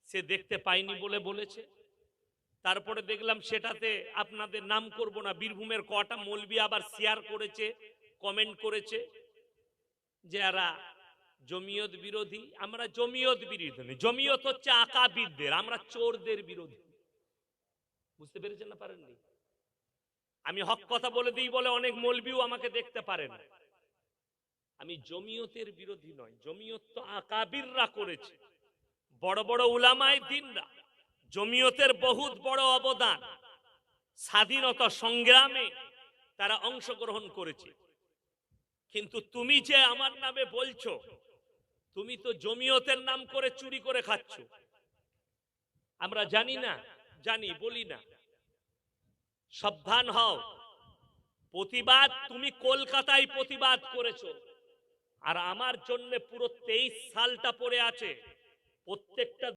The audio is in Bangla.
সে দেখতে পায়নি বলে বলেছে। তারপরে দেখলাম সেটাতে আপনাদের নাম করব না, বীরভূমের কটা মৌলবি আবার শেয়ার করেছে, কমেন্ট করেছে যে এরা জমিয়ত বিরোধী। আমরা জমিয়ত বিরোধী নই, জমিয়ত হচ্ছে আকাবিরদের, আমরা চোরদের বিরোধী। বুঝতে পেরেছেন না পারেননি? আমি হক কথা বলে দিই বলে অনেক মৌলবিও আমাকে দেখতে পারে না। আমি জমিয়তের বিরোধী নয়, জমিয়ত তো আকাবিররা করেছে, বড় বড় উলামায়ে দ্বীনরা। জমিয়তের বহুত বড় অবদান, স্বাধীনতা সংগ্রামে তারা অংশগ্রহণ করেছে। কিন্তু তুমি যে আমার নামে বলছো, তুমি তো জমিয়তের নাম করে চুরি করে খাচ্ছ। আমরা জানি না, জানি, বলি না। সাবধান হও। প্রতিবাদ তুমি কলকাতায় প্রতিবাদ করেছো, আর আমার জন্য পুরো 23 সালটা পড়ে আছে। প্রত্যেকটা